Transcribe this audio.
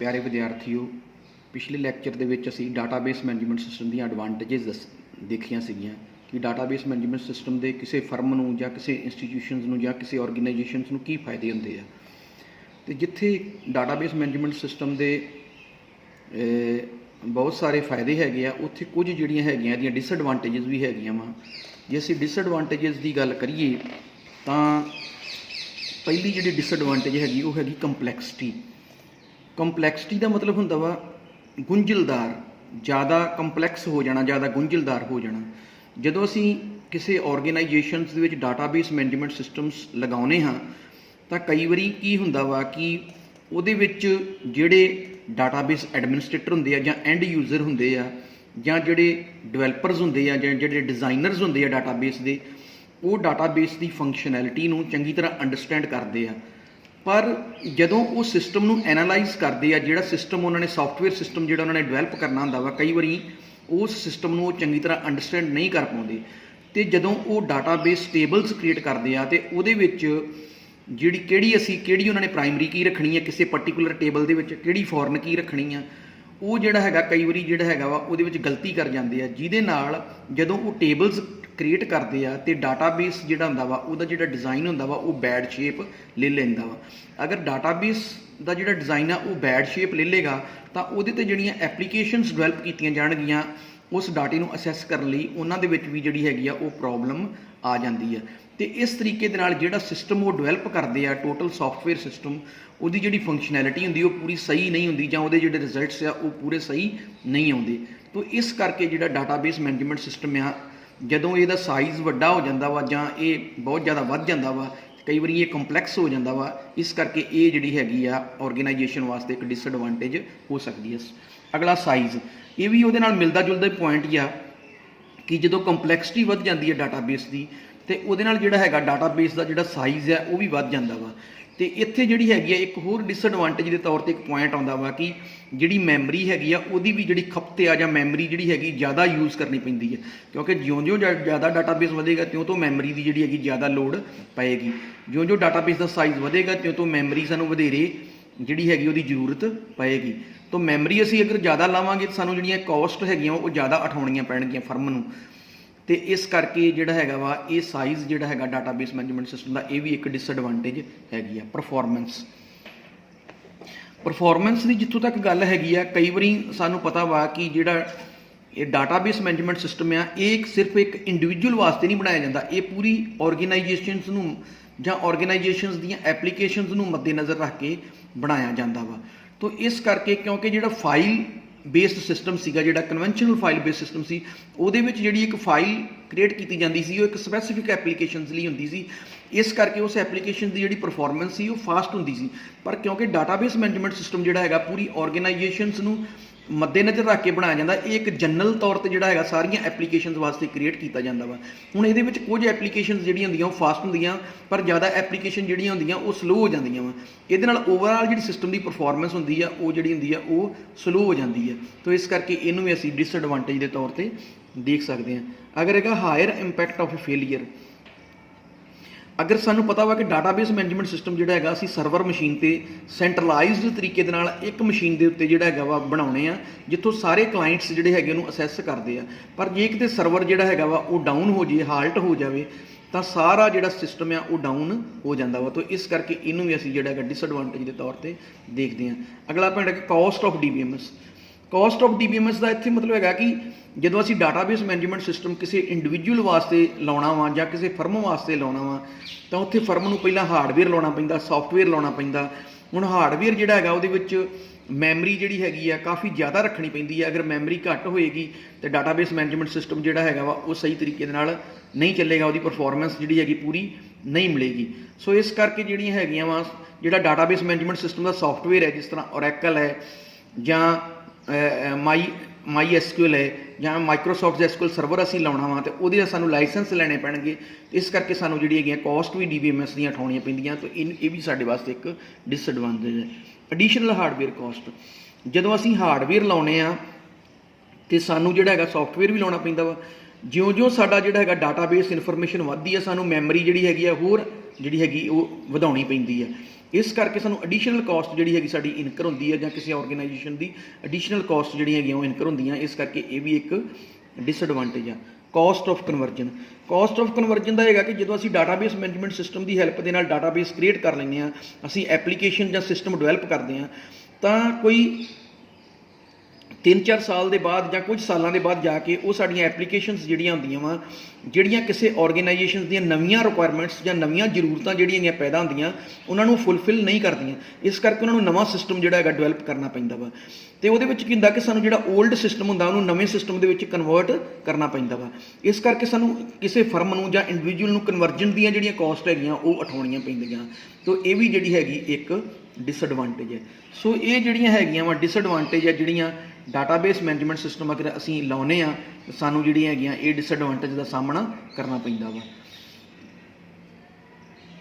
प्यारे विद्यार्थियों, पिछले लैक्चर ਦੇ ਵਿੱਚ ਅਸੀਂ ਡਾਟਾਬੇਸ ਮੈਨੇਜਮੈਂਟ ਸਿਸਟਮ ਦੀਆਂ ਐਡਵਾਂਟੇजेस ਦੇਖੀਆਂ ਸੀਗੀਆਂ ਕਿ ਡਾਟਾਬੇਸ ਮੈਨੇਜਮੈਂਟ ਸਿਸਟਮ ਦੇ ਕਿਸੇ ਫਰਮ ਨੂੰ ਜਾਂ ਕਿਸੇ ਇੰਸਟੀਟਿਊਸ਼ਨਸ ਨੂੰ ਜਾਂ ਕਿਸੇ ਆਰਗੇਨਾਈਜੇਸ਼ਨਸ ਨੂੰ ਕੀ ਫਾਇਦੇ ਹੁੰਦੇ ਆ। ਤੇ ਜਿੱਥੇ ਡਾਟਾਬੇਸ ਮੈਨੇਜਮੈਂਟ ਸਿਸਟਮ ਦੇ ਬਹੁਤ ਸਾਰੇ ਫਾਇਦੇ ਹੈਗੇ ਆ, ਉੱਥੇ ਕੁਝ ਜਿਹੜੀਆਂ ਹੈਗੀਆਂ ਇਹਦੀਆਂ ਡਿਸਐਡਵਾਂਟੇजेस ਵੀ ਹੈਗੀਆਂ ਵਾ। ਜੇ ਅਸੀਂ ਡਿਸਐਡਵਾਂਟੇजेस ਦੀ ਗੱਲ ਕਰੀਏ ਤਾਂ ਪਹਿਲੀ ਜਿਹੜੀ ਡਿਸਐਡਵਾਂਟੇਜ ਹੈਗੀ ਉਹ ਹੈਗੀ ਕੰਪਲੈਕਸਿਟੀ। ਕੰਪਲੈਕਸਿਟੀ ਦਾ ਮਤਲਬ ਹੁੰਦਾ ਵਾ ਗੁੰਝਲਦਾਰ, ਜ਼ਿਆਦਾ ਕੰਪਲੈਕਸ ਹੋ ਜਾਣਾ, ਜ਼ਿਆਦਾ ਗੁੰਝਲਦਾਰ ਹੋ ਜਾਣਾ। ਜਦੋਂ ਅਸੀਂ ਕਿਸੇ ਆਰਗੇਨਾਈਜੇਸ਼ਨਸ ਦੇ ਵਿੱਚ ਡਾਟਾਬੇਸ ਮੈਨੇਜਮੈਂਟ ਸਿਸਟਮਸ ਲਗਾਉਂਦੇ ਹਾਂ ਤਾਂ ਕਈ ਵਾਰੀ ਕੀ ਹੁੰਦਾ ਵਾ ਕਿ ਉਹਦੇ ਵਿੱਚ ਜਿਹੜੇ ਡਾਟਾਬੇਸ ਐਡਮਿਨਿਸਟ੍ਰੇਟਰ ਹੁੰਦੇ ਆ ਜਾਂ ਐਂਡ ਯੂਜ਼ਰ ਹੁੰਦੇ ਆ ਜਾਂ ਜਿਹੜੇ ਡਿਵੈਲਪਰਸ ਹੁੰਦੇ ਆ ਜਾਂ ਜਿਹੜੇ ਡਿਜ਼ਾਈਨਰਸ ਹੁੰਦੇ ਆ ਡਾਟਾਬੇਸ ਦੇ, ਉਹ ਡਾਟਾਬੇਸ ਦੀ ਫੰਕਸ਼ਨੈਲਿਟੀ ਨੂੰ ਚੰਗੀ ਤਰ੍ਹਾਂ ਅੰਡਰਸਟੈਂਡ ਕਰਦੇ ਆ। ਪਰ ਜਦੋਂ ਉਹ ਸਿਸਟਮ ਨੂੰ ਐਨਾਲਾਈਜ਼ ਕਰਦੇ ਆ, ਜਿਹੜਾ ਸਿਸਟਮ ਉਹਨਾਂ ਨੇ ਸੌਫਟਵੇਅਰ ਸਿਸਟਮ ਜਿਹੜਾ ਉਹਨਾਂ ਨੇ ਡਿਵੈਲਪ ਕਰਨਾ ਹੁੰਦਾ ਵਾ, ਕਈ ਵਾਰੀ ਉਸ ਸਿਸਟਮ ਨੂੰ ਉਹ ਚੰਗੀ ਤਰ੍ਹਾਂ ਅੰਡਰਸਟੈਂਡ ਨਹੀਂ ਕਰ ਪਾਉਂਦੇ। ਅਤੇ ਜਦੋਂ ਉਹ ਡਾਟਾਬੇਸ ਟੇਬਲਸ ਕ੍ਰੀਏਟ ਕਰਦੇ ਆ ਅਤੇ ਉਹਦੇ ਵਿੱਚ ਕਿਹੜੀ ਉਹਨਾਂ ਨੇ ਪ੍ਰਾਇਮਰੀ ਕੀ ਰੱਖਣੀ ਹੈ, ਕਿਸੇ ਪਰਟੀਕੂਲਰ ਟੇਬਲ ਦੇ ਵਿੱਚ ਕਿਹੜੀ ਫੋਰਨ ਕੀ ਰੱਖਣੀ ਆ, ਉਹ ਜਿਹੜਾ ਹੈਗਾ ਕਈ ਵਾਰੀ ਜਿਹੜਾ ਹੈਗਾ ਵਾ ਉਹਦੇ ਵਿੱਚ ਗਲਤੀ ਕਰ ਜਾਂਦੇ ਆ, ਜਿਹਦੇ ਨਾਲ ਜਦੋਂ ਉਹ ਟੇਬਲਸ ਕ੍ਰੀਏਟ ਕਰਦੇ ਆ ਅਤੇ ਡਾਟਾਬੇਸ ਜਿਹੜਾ ਹੁੰਦਾ ਵਾ ਉਹਦਾ ਜਿਹੜਾ ਡਿਜ਼ਾਈਨ ਹੁੰਦਾ ਵਾ ਉਹ ਬੈਡ ਸ਼ੇਪ ਲੈ ਲੈਂਦਾ ਵਾ। ਅਗਰ ਡਾਟਾਬੇਸ ਦਾ ਜਿਹੜਾ ਡਿਜ਼ਾਈਨ ਆ ਉਹ ਬੈਡ ਸ਼ੇਪ ਲੈ ਲੇਗਾ ਤਾਂ ਉਹਦੇ 'ਤੇ ਜਿਹੜੀਆਂ ਐਪਲੀਕੇਸ਼ਨਸ ਡਿਵੈਲਪ ਕੀਤੀਆਂ ਜਾਣਗੀਆਂ ਉਸ ਡਾਟੇ ਨੂੰ ਅਸੈਸ ਕਰਨ ਲਈ, ਉਹਨਾਂ ਦੇ ਵਿੱਚ ਵੀ ਜਿਹੜੀ ਹੈਗੀ ਆ ਉਹ ਪ੍ਰੋਬਲਮ ਆ ਜਾਂਦੀ ਆ। ਅਤੇ ਇਸ ਤਰੀਕੇ ਦੇ ਨਾਲ ਜਿਹੜਾ ਸਿਸਟਮ ਉਹ ਡਿਵੈਲਪ ਕਰਦੇ ਆ, ਟੋਟਲ ਸੌਫਟਵੇਅਰ ਸਿਸਟਮ, ਉਹਦੀ ਜਿਹੜੀ ਫੰਕਸ਼ਨੈਲਿਟੀ ਹੁੰਦੀ ਉਹ ਪੂਰੀ ਸਹੀ ਨਹੀਂ ਹੁੰਦੀ ਜਾਂ ਉਹਦੇ ਜਿਹੜੇ ਰਿਜ਼ਲਟਸ ਆ ਉਹ ਪੂਰੇ ਸਹੀ ਨਹੀਂ ਆਉਂਦੇ। ਤਾਂ ਇਸ ਕਰਕੇ ਜਿਹੜਾ ਡਾਟਾਬੇਸ ਮੈਨੇਜਮੈਂਟ ਸਿਸਟਮ ਆ, ਜਦੋਂ ਇਹਦਾ ਸਾਈਜ਼ ਵੱਡਾ ਹੋ ਜਾਂਦਾ ਵਾ ਜਾਂ ਇਹ ਬਹੁਤ ਜ਼ਿਆਦਾ ਵੱਧ ਜਾਂਦਾ ਵਾ, ਕਈ ਵਾਰੀ ਇਹ ਕੰਪਲੈਕਸ ਹੋ ਜਾਂਦਾ ਵਾ, ਇਸ ਕਰਕੇ ਇਹ ਜਿਹੜੀ ਹੈਗੀ ਆ ਆਰਗੇਨਾਈਜੇਸ਼ਨ ਵਾਸਤੇ ਇੱਕ ਡਿਸਐਡਵਾਂਟੇਜ ਹੋ ਸਕਦੀ ਹੈ। ਅਗਲਾ ਸਾਈਜ਼, ਇਹ ਵੀ ਉਹਦੇ ਨਾਲ ਮਿਲਦਾ ਜੁਲਦਾ ਪੁਆਇੰਟ ਹੀ ਆ ਕਿ ਜਦੋਂ ਕੰਪਲੈਕਸਿਟੀ ਵੱਧ ਜਾਂਦੀ ਹੈ ਡਾਟਾਬੇਸ ਦੀ ਅਤੇ ਉਹਦੇ ਨਾਲ ਜਿਹੜਾ ਹੈਗਾ ਡਾਟਾਬੇਸ ਦਾ ਜਿਹੜਾ ਸਾਈਜ਼ ਹੈ ਉਹ ਵੀ ਵੱਧ ਜਾਂਦਾ ਵਾ। ਅਤੇ ਇੱਥੇ ਜਿਹੜੀ ਹੈਗੀ ਆ ਇੱਕ ਹੋਰ ਡਿਸਐਡਵਾਂਟੇਜ ਦੇ ਤੌਰ 'ਤੇ ਇੱਕ ਪੁਆਇੰਟ ਆਉਂਦਾ ਵਾ ਕਿ ਜਿਹੜੀ ਮੈਮਰੀ ਹੈਗੀ ਆ ਉਹਦੀ ਵੀ ਜਿਹੜੀ ਖਪਤ ਆ ਜਾਂ ਮੈਮਰੀ ਜਿਹੜੀ ਹੈਗੀ ਜ਼ਿਆਦਾ ਯੂਜ਼ ਕਰਨੀ ਪੈਂਦੀ ਹੈ, ਕਿਉਂਕਿ ਜਿਉਂ-ਜਿਉਂ ਜ਼ਿਆਦਾ ਡਾਟਾਬੇਸ ਵਧੇਗਾ ਤਿਉਂ ਮੈਮਰੀ ਦੀ ਜਿਹੜੀ ਹੈਗੀ ਜ਼ਿਆਦਾ ਲੋੜ ਪਏਗੀ। ਜਿਉਂ-ਜਿਉਂ ਡਾਟਾਬੇਸ ਦਾ ਸਾਈਜ਼ ਵਧੇਗਾ ਤਿਉਂ ਮੈਮਰੀ ਸਾਨੂੰ ਵਧੇਰੇ ਜਿਹੜੀ ਹੈਗੀ ਉਹਦੀ ਜ਼ਰੂਰਤ ਪਏਗੀ। ਤਾਂ ਮੈਮਰੀ ਅਸੀਂ ਅਗਰ ਜ਼ਿਆਦਾ ਲਾਵਾਂਗੇ ਤਾਂ ਸਾਨੂੰ ਜਿਹੜੀਆਂ ਕੋਸਟ ਹੈਗੀਆਂ ਉਹ ਜ਼ਿਆਦਾ ਉਠਾਉਣੀਆਂ ਪੈਣਗੀਆਂ ਫਰਮ ਨੂੰ। ਅਤੇ ਇਸ ਕਰਕੇ ਜਿਹੜਾ ਹੈਗਾ ਵਾ ਇਹ ਸਾਈਜ਼ ਜਿਹੜਾ ਹੈਗਾ ਡਾਟਾਬੇਸ ਮੈਨੇਜਮੈਂਟ ਸਿਸਟਮ ਦਾ ਇਹ ਵੀ ਇੱਕ ਡਿਸਐਡਵਾਂਟੇਜ ਹੈਗੀ ਆ। ਪਰਫੋਰਮੈਂਸ ਦੀ ਜਿੱਥੋਂ ਤੱਕ ਗੱਲ ਹੈਗੀ ਆ, ਕਈ ਵਾਰੀ ਸਾਨੂੰ ਪਤਾ ਵਾ ਕਿ ਜਿਹੜਾ ਇਹ ਡਾਟਾਬੇਸ ਮੈਨੇਜਮੈਂਟ ਸਿਸਟਮ ਆ ਇਹ ਸਿਰਫ ਇੱਕ ਇੰਡੀਵਿਜੂਅਲ ਵਾਸਤੇ ਨਹੀਂ ਬਣਾਇਆ ਜਾਂਦਾ, ਇਹ ਪੂਰੀ ਆਰਗੇਨਾਈਜੇਸ਼ਨਸ ਨੂੰ ਜਾਂ ਆਰਗੇਨਾਈਜੇਸ਼ਨਸ ਦੀਆਂ ਐਪਲੀਕੇਸ਼ਨਸ ਨੂੰ ਮੱਦੇਨਜ਼ਰ ਰੱਖ ਕੇ ਬਣਾਇਆ ਜਾਂਦਾ ਵਾ। ਤਾਂ ਇਸ ਕਰਕੇ ਕਿਉਂਕਿ ਜਿਹੜਾ ਫਾਈਲ ਬੇਸਡ ਸਿਸਟਮ ਸੀਗਾ, ਜਿਹੜਾ ਕਨਵੈਨਸ਼ਨਲ ਫਾਈਲ ਬੇਸਡ ਸਿਸਟਮ ਸੀ, ਉਹਦੇ ਵਿੱਚ ਜਿਹੜੀ ਇੱਕ ਫਾਈਲ ਕ੍ਰੀਏਟ ਕੀਤੀ ਜਾਂਦੀ ਸੀ ਉਹ ਇੱਕ ਸਪੈਸੀਫਿਕ ਐਪਲੀਕੇਸ਼ਨਸ ਲਈ ਹੁੰਦੀ ਸੀ। ਇਸ ਕਰਕੇ ਉਸ ਐਪਲੀਕੇਸ਼ਨ ਦੀ ਜਿਹੜੀ ਪਰਫੋਰਮੈਂਸ ਸੀ ਉਹ ਫਾਸਟ ਹੁੰਦੀ ਸੀ। ਪਰ ਕਿਉਂਕਿ ਡਾਟਾਬੇਸ ਮੈਨੇਜਮੈਂਟ ਸਿਸਟਮ ਜਿਹੜਾ ਹੈਗਾ ਪੂਰੀ ਆਰਗੇਨਾਈਜੇਸ਼ਨਸ ਨੂੰ ਮੱਦੇਨਜ਼ਰ ਰੱਖ ਕੇ ਬਣਾਇਆ ਜਾਂਦਾ, ਇਹ ਇੱਕ ਜਨਰਲ ਤੌਰ 'ਤੇ ਜਿਹੜਾ ਹੈਗਾ ਸਾਰੀਆਂ ਐਪਲੀਕੇਸ਼ਨਸ ਵਾਸਤੇ ਕ੍ਰੀਏਟ ਕੀਤਾ ਜਾਂਦਾ ਵਾ। ਹੁਣ ਇਹਦੇ ਵਿੱਚ ਕੁਝ ਐਪਲੀਕੇਸ਼ਨਸ ਜਿਹੜੀਆਂ ਹੁੰਦੀਆਂ ਉਹ ਫਾਸਟ ਹੁੰਦੀਆਂ, ਪਰ ਜ਼ਿਆਦਾ ਐਪਲੀਕੇਸ਼ਨ ਜਿਹੜੀਆਂ ਹੁੰਦੀਆਂ ਉਹ ਸਲੋ ਹੋ ਜਾਂਦੀਆਂ ਵਾ। ਇਹਦੇ ਨਾਲ ਓਵਰਆਲ ਜਿਹੜੀ ਸਿਸਟਮ ਦੀ ਪਰਫੋਰਮੈਂਸ ਹੁੰਦੀ ਆ ਉਹ ਜਿਹੜੀ ਹੁੰਦੀ ਆ ਉਹ ਸਲੋ ਹੋ ਜਾਂਦੀ ਹੈ। ਤਾਂ ਇਸ ਕਰਕੇ ਇਹਨੂੰ ਵੀ ਅਸੀਂ ਡਿਸਐਡਵਾਂਟੇਜ ਦੇ ਤੌਰ 'ਤੇ ਦੇਖ ਸਕਦੇ ਹਾਂ। ਅਗਰ ਹੈਗਾ ਹਾਇਰ ਇੰਪੈਕਟ ਆਫ ਫੇਲੀਅਰ, ਅਗਰ ਸਾਨੂੰ ਪਤਾ ਵਾ ਕਿ ਡਾਟਾਬੇਸ ਮੈਨੇਜਮੈਂਟ ਸਿਸਟਮ ਜਿਹੜਾ ਹੈਗਾ ਅਸੀਂ ਸਰਵਰ ਮਸ਼ੀਨ 'ਤੇ ਸੈਂਟਰਲਾਈਜ਼ਡ ਤਰੀਕੇ ਦੇ ਨਾਲ ਇੱਕ ਮਸ਼ੀਨ ਦੇ ਉੱਤੇ ਜਿਹੜਾ ਹੈਗਾ ਵਾ ਬਣਾਉਣੇ ਆ, ਜਿੱਥੋਂ ਸਾਰੇ ਕਲਾਇੰਟਸ ਜਿਹੜੇ ਹੈਗੇ ਉਹਨੂੰ ਅਸੈਸ ਕਰਦੇ ਆ। ਪਰ ਜੇ ਕਿਤੇ ਸਰਵਰ ਜਿਹੜਾ ਹੈਗਾ ਵਾ ਉਹ ਡਾਊਨ ਹੋ ਜੇ, ਹਾਲਟ ਹੋ ਜਾਵੇ, ਤਾਂ ਸਾਰਾ ਜਿਹੜਾ ਸਿਸਟਮ ਆ ਉਹ ਡਾਊਨ ਹੋ ਜਾਂਦਾ ਵਾ। ਤਾਂ ਇਸ ਕਰਕੇ ਇਹਨੂੰ ਵੀ ਅਸੀਂ ਜਿਹੜਾ ਹੈਗਾ ਡਿਸਐਡਵਾਂਟੇਜ ਦੇ ਤੌਰ 'ਤੇ ਦੇਖਦੇ ਹਾਂ। ਅਗਲਾ ਪੁਆਇੰਟ ਹੈ caste of DBMS। Caste of DBMS ਦਾ ਇੱਥੇ ਮਤਲਬ ਹੈਗਾ ਕਿ ਜਦੋਂ ਅਸੀਂ ਡਾਟਾਬੇਸ ਮੈਨੇਜਮੈਂਟ ਸਿਸਟਮ ਕਿਸੇ ਇੰਡੀਵਿਜੂਅਲ ਵਾਸਤੇ ਲਾਉਣਾ ਵਾ ਜਾਂ ਕਿਸੇ ਫਰਮ ਵਾਸਤੇ ਲਾਉਣਾ ਵਾ ਤਾਂ ਉੱਥੇ ਫਰਮ ਨੂੰ ਪਹਿਲਾਂ ਹਾਰਡਵੇਅਰ ਲਾਉਣਾ ਪੈਂਦਾ, ਸੌਫਟਵੇਅਰ ਲਾਉਣਾ ਪੈਂਦਾ। ਹੁਣ ਹਾਰਡਵੇਅਰ ਜਿਹੜਾ ਹੈਗਾ ਉਹਦੇ ਵਿੱਚ ਮੈਮਰੀ ਜਿਹੜੀ ਹੈਗੀ ਆ ਕਾਫੀ ਜ਼ਿਆਦਾ ਰੱਖਣੀ ਪੈਂਦੀ ਹੈ। ਅਗਰ ਮੈਮਰੀ ਘੱਟ ਹੋਏਗੀ ਤਾਂ ਡਾਟਾਬੇਸ ਮੈਨੇਜਮੈਂਟ ਸਿਸਟਮ ਜਿਹੜਾ ਹੈਗਾ ਵਾ ਉਹ ਸਹੀ ਤਰੀਕੇ ਦੇ ਨਾਲ ਨਹੀਂ ਚੱਲੇਗਾ, ਉਹਦੀ ਪਰਫੋਰਮੈਂਸ ਜਿਹੜੀ ਹੈਗੀ ਪੂਰੀ ਨਹੀਂ ਮਿਲੇਗੀ। ਸੋ ਇਸ ਕਰਕੇ ਜਿਹੜੀਆਂ ਹੈਗੀਆਂ ਵਾ, ਜਿਹੜਾ ਡਾਟਾਬੇਸ ਮੈਨੇਜਮੈਂਟ ਸਿਸਟਮ ਦਾ ਸੌਫਟਵੇਅਰ ਹੈ, ਜਿਸ ਤਰ੍ਹਾਂ ਓਰੈਕਲ ਹੈ ਜਾਂ MySQL ਹੈ ਜਾਂ ਮਾਈਕਰੋਸੌਫਟ SQL ਸਰਵਰ ਅਸੀਂ ਲਾਉਣਾ ਵਾ ਅਤੇ ਉਹਦੇ ਸਾਨੂੰ ਲਾਇਸੈਂਸ ਲੈਣੇ ਪੈਣਗੇ। ਇਸ ਕਰਕੇ ਸਾਨੂੰ ਜਿਹੜੀ ਹੈਗੀਆਂ ਕੋਸਟ ਵੀ DBMS ਦੀਆਂ ਉਠਾਉਣੀਆਂ ਪੈਂਦੀਆਂ। ਤਾਂ ਇਹ ਵੀ ਸਾਡੇ ਵਾਸਤੇ ਇੱਕ ਡਿਸਐਡਵਾਂਟੇਜ ਹੈ। ਐਡੀਸ਼ਨਲ ਹਾਰਡਵੇਅਰ ਕੋਸਟ, ਜਦੋਂ ਅਸੀਂ ਹਾਰਡਵੇਅਰ ਲਾਉਣੇ ਆ ਅਤੇ ਸਾਨੂੰ ਜਿਹੜਾ ਹੈਗਾ ਸੌਫਟਵੇਅਰ ਵੀ ਲਾਉਣਾ ਪੈਂਦਾ ਵਾ। ਜਿਉਂ-ਜਿਉਂ ਸਾਡਾ ਜਿਹੜਾ ਹੈਗਾ ਡਾਟਾਬੇਸ ਇਨਫੋਰਮੇਸ਼ਨ ਵੱਧਦੀ ਹੈ, ਸਾਨੂੰ ਮੈਮਰੀ ਜਿਹੜੀ ਹੈਗੀ ਆ ਹੋਰ ਜਿਹੜੀ ਹੈਗੀ ਉਹ ਵਧਾਉਣੀ ਪੈਂਦੀ ਹੈ। ਇਸ ਕਰਕੇ ਸਾਨੂੰ ਐਡੀਸ਼ਨਲ ਕਾਸਟ ਜਿਹੜੀ ਹੈਗੀ ਸਾਡੀ ਇਨਕਰ ਹੁੰਦੀ ਹੈ, ਜਾਂ ਕਿਸੇ ਆਰਗੇਨਾਈਜੇਸ਼ਨ ਦੀ ਐਡੀਸ਼ਨਲ ਕਾਸਟ ਜਿਹੜੀਆਂ ਹੈਗੀਆਂ ਉਹ ਇਨਕਰ ਹੁੰਦੀਆਂ। ਇਸ ਕਰਕੇ ਇਹ ਵੀ ਇੱਕ ਡਿਸਐਡਵਾਂਟੇਜ ਆ। Cost of conversion, cost of conversion ਦਾ ਹੈਗਾ ਕਿ ਜਦੋਂ ਅਸੀਂ ਡਾਟਾਬੇਸ ਮੈਨੇਜਮੈਂਟ ਸਿਸਟਮ ਦੀ ਹੈਲਪ ਦੇ ਨਾਲ ਡਾਟਾਬੇਸ ਕ੍ਰੀਏਟ ਕਰ ਲੈਂਦੇ ਹਾਂ, ਅਸੀਂ ਐਪਲੀਕੇਸ਼ਨ ਜਾਂ ਸਿਸਟਮ ਡਿਵੈਲਪ ਕਰਦੇ ਹਾਂ, ਤਾਂ ਕੋਈ 3-4 ਸਾਲ ਦੇ ਬਾਅਦ ਜਾਂ ਕੁਝ ਸਾਲਾਂ ਦੇ ਬਾਅਦ ਜਾ ਕੇ ਉਹ ਸਾਡੀਆਂ ਐਪਲੀਕੇਸ਼ਨਸ ਜਿਹੜੀਆਂ ਹੁੰਦੀਆਂ ਵਾ, ਜਿਹੜੀਆਂ ਕਿਸੇ ਆਰਗੇਨਾਈਜੇਸ਼ਨ ਦੀਆਂ ਨਵੀਆਂ ਰਿਕੁਆਇਰਮੈਂਟਸ ਜਾਂ ਨਵੀਆਂ ਜ਼ਰੂਰਤਾਂ ਜਿਹੜੀਆਂ ਹੈਗੀਆਂ ਪੈਦਾ ਹੁੰਦੀਆਂ, ਉਹਨਾਂ ਨੂੰ ਫੁੱਲਫਿਲ ਨਹੀਂ ਕਰਦੀਆਂ। ਇਸ ਕਰਕੇ ਉਹਨਾਂ ਨੂੰ ਨਵਾਂ ਸਿਸਟਮ ਜਿਹੜਾ ਹੈਗਾ ਡਿਵੈਲਪ ਕਰਨਾ ਪੈਂਦਾ ਵਾ। ਅਤੇ ਉਹਦੇ ਵਿੱਚ ਕੀ ਹੁੰਦਾ ਕਿ ਸਾਨੂੰ ਜਿਹੜਾ ਓਲਡ ਸਿਸਟਮ ਹੁੰਦਾ ਉਹਨੂੰ ਨਵੇਂ ਸਿਸਟਮ ਦੇ ਵਿੱਚ ਕਨਵਰਟ ਕਰਨਾ ਪੈਂਦਾ ਵਾ। ਇਸ ਕਰਕੇ ਸਾਨੂੰ ਕਿਸੇ ਫਰਮ ਨੂੰ ਜਾਂ ਇੰਡੀਵਿਜੂਅਲ ਨੂੰ ਕਨਵਰਜਨ ਦੀਆਂ ਜਿਹੜੀਆਂ ਕਾਸਟ ਹੈਗੀਆਂ ਉਹ ਉਠਾਉਣੀਆਂ ਪੈਂਦੀਆਂ। ਤਾਂ ਇਹ ਵੀ ਜਿਹੜੀ ਹੈਗੀ ਇੱਕ ਡਿਸਐਡਵਾਂਟੇਜ ਹੈ। ਸੋ ਇਹ ਜਿਹੜੀਆਂ ਹੈਗੀਆਂ ਵਾ ਡਿਸਐਡਵਾਂਟੇਜ ਹੈ, ਜਿਹੜੀਆਂ ਡਾਟਾਬੇਸ ਮੈਨੇਜਮੈਂਟ ਸਿਸਟਮ ਅਗਰ ਅਸੀਂ ਲਾਉਂਦੇ ਹਾਂ, ਸਾਨੂੰ ਜਿਹੜੀਆਂ ਹੈਗੀਆਂ ਇਹ ਡਿਸਐਡਵਾਂਟੇਜ ਦਾ ਸਾਹਮਣਾ ਕਰਨਾ ਪੈਂਦਾ ਵਾ।